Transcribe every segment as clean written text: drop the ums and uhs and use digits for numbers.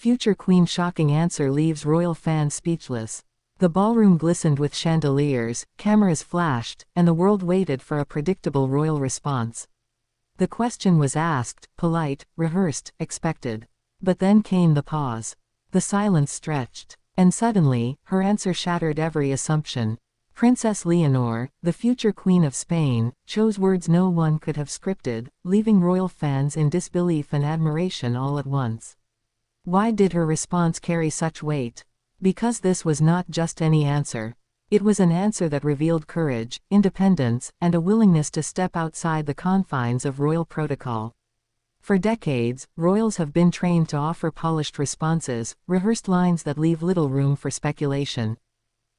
future queen's shocking answer leaves royal fans speechless. The ballroom glistened with chandeliers, cameras flashed, and the world waited for a predictable royal response. The question was asked, polite, rehearsed, expected. But then came the pause. The silence stretched. And suddenly, her answer shattered every assumption. Princess Leonor, the future Queen of Spain, chose words no one could have scripted, leaving royal fans in disbelief and admiration all at once. Why did her response carry such weight? Because this was not just any answer. It was an answer that revealed courage, independence, and a willingness to step outside the confines of royal protocol. For decades, royals have been trained to offer polished responses, rehearsed lines that leave little room for speculation.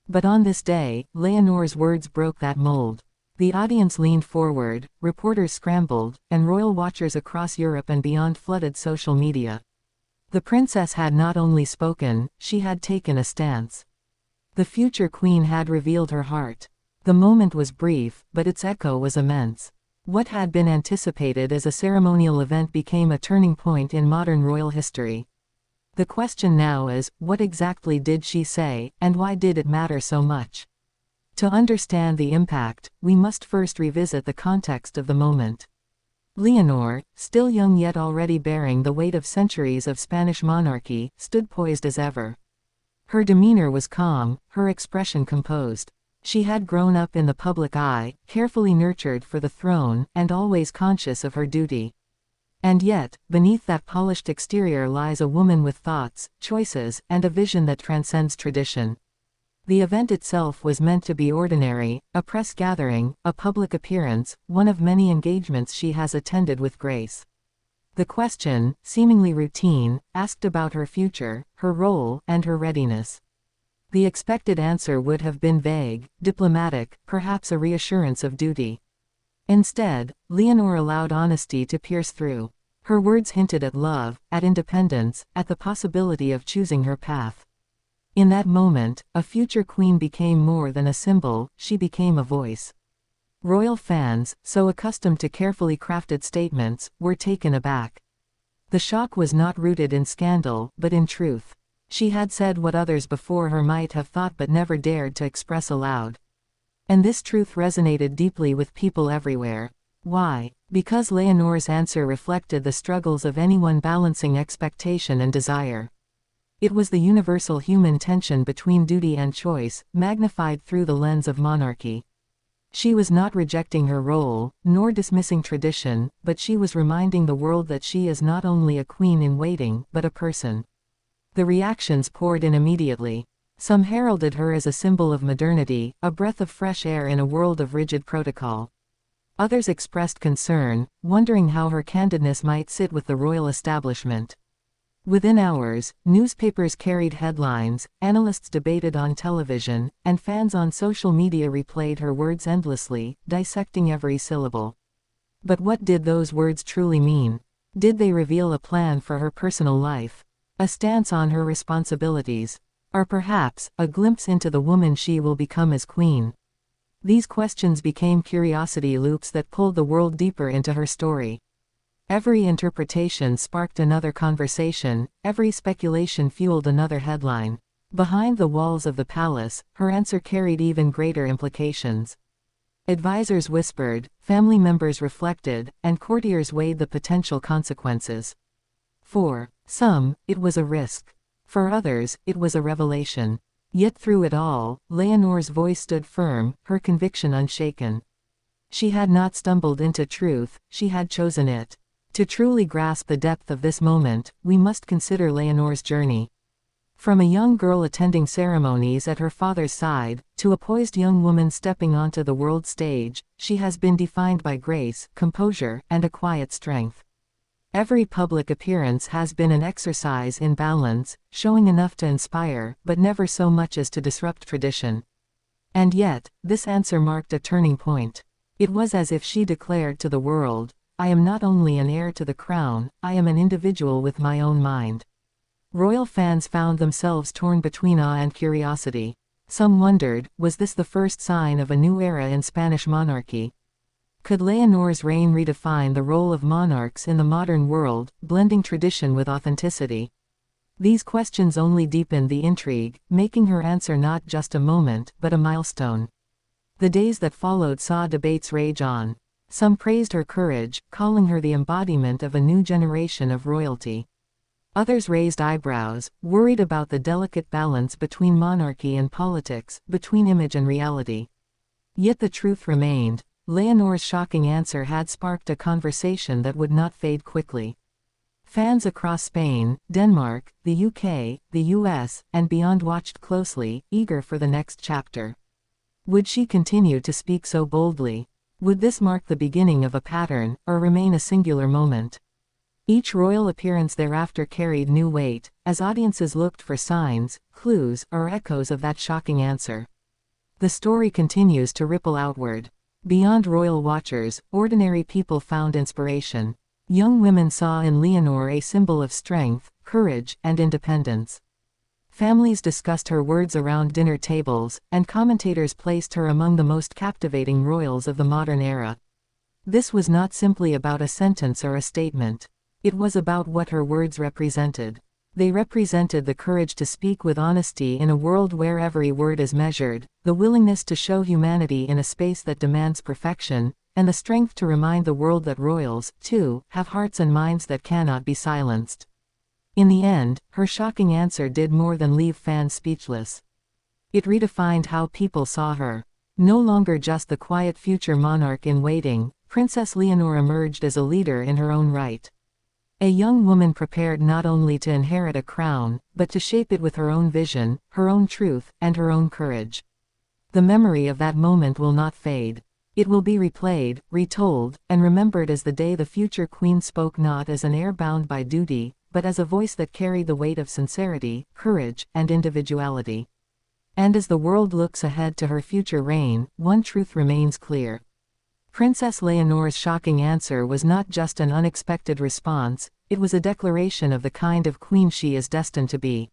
But on this day, Leonor's words broke that mold. The audience leaned forward, reporters scrambled, and royal watchers across Europe and beyond flooded social media. The princess had not only spoken, she had taken a stance. The future queen had revealed her heart. The moment was brief, but its echo was immense. What had been anticipated as a ceremonial event became a turning point in modern royal history. The question now is, what exactly did she say, and why did it matter so much? To understand the impact, we must first revisit the context of the moment. Leonor, still young yet already bearing the weight of centuries of Spanish monarchy, stood poised as ever. Her demeanor was calm, her expression composed. She had grown up in the public eye, carefully nurtured for the throne, and always conscious of her duty. And yet, beneath that polished exterior lies a woman with thoughts, choices, and a vision that transcends tradition. The event itself was meant to be ordinary, a press gathering, a public appearance, one of many engagements she has attended with grace. The question, seemingly routine, asked about her future, her role, and her readiness. The expected answer would have been vague, diplomatic, perhaps a reassurance of duty. Instead, Leonor allowed honesty to pierce through. Her words hinted at love, at independence, at the possibility of choosing her path. In that moment, a future queen became more than a symbol, she became a voice. Royal fans, so accustomed to carefully crafted statements, were taken aback. The shock was not rooted in scandal, but in truth. She had said what others before her might have thought but never dared to express aloud. And this truth resonated deeply with people everywhere. Why? Because Leonor's answer reflected the struggles of anyone balancing expectation and desire. It was the universal human tension between duty and choice, magnified through the lens of monarchy. She was not rejecting her role, nor dismissing tradition, but she was reminding the world that she is not only a queen in waiting, but a person. The reactions poured in immediately. Some heralded her as a symbol of modernity, a breath of fresh air in a world of rigid protocol. Others expressed concern, wondering how her candidness might sit with the royal establishment. Within hours, newspapers carried headlines, analysts debated on television, and fans on social media replayed her words endlessly, dissecting every syllable. But what did those words truly mean? Did they reveal a plan for her personal life? A stance on her responsibilities? Or perhaps, a glimpse into the woman she will become as queen? These questions became curiosity loops that pulled the world deeper into her story. Every interpretation sparked another conversation, every speculation fueled another headline. Behind the walls of the palace, her answer carried even greater implications. Advisors whispered, family members reflected, and courtiers weighed the potential consequences. For some, it was a risk. For others, it was a revelation. Yet through it all, Leonor's voice stood firm, her conviction unshaken. She had not stumbled into truth, she had chosen it. To truly grasp the depth of this moment, we must consider Leonor's journey. From a young girl attending ceremonies at her father's side, to a poised young woman stepping onto the world stage, she has been defined by grace, composure, and a quiet strength. Every public appearance has been an exercise in balance, showing enough to inspire, but never so much as to disrupt tradition. And yet, this answer marked a turning point. It was as if she declared to the world, I am not only an heir to the crown, I am an individual with my own mind. Royal fans found themselves torn between awe and curiosity. Some wondered, was this the first sign of a new era in Spanish monarchy? Could Leonor's reign redefine the role of monarchs in the modern world, blending tradition with authenticity? These questions only deepened the intrigue, making her answer not just a moment, but a milestone. The days that followed saw debates rage on. Some praised her courage, calling her the embodiment of a new generation of royalty. Others raised eyebrows, worried about the delicate balance between monarchy and politics, between image and reality. Yet the truth remained. Leonor's shocking answer had sparked a conversation that would not fade quickly. Fans across Spain, Denmark, the UK, the US, and beyond watched closely, eager for the next chapter. Would she continue to speak so boldly? Would this mark the beginning of a pattern, or remain a singular moment? Each royal appearance thereafter carried new weight, as audiences looked for signs, clues, or echoes of that shocking answer. The story continues to ripple outward. Beyond royal watchers, ordinary people found inspiration. Young women saw in Leonor a symbol of strength, courage, and independence. Families discussed her words around dinner tables, and commentators placed her among the most captivating royals of the modern era. This was not simply about a sentence or a statement. It was about what her words represented. They represented the courage to speak with honesty in a world where every word is measured, the willingness to show humanity in a space that demands perfection, and the strength to remind the world that royals, too, have hearts and minds that cannot be silenced. In the end, her shocking answer did more than leave fans speechless. It redefined how people saw her. No longer just the quiet future monarch in waiting, Princess Leonor emerged as a leader in her own right. A young woman prepared not only to inherit a crown, but to shape it with her own vision, her own truth, and her own courage. The memory of that moment will not fade. It will be replayed, retold, and remembered as the day the future queen spoke not as an heir bound by duty, but as a voice that carried the weight of sincerity, courage, and individuality. And as the world looks ahead to her future reign, one truth remains clear. Princess Leonor's shocking answer was not just an unexpected response, it was a declaration of the kind of queen she is destined to be.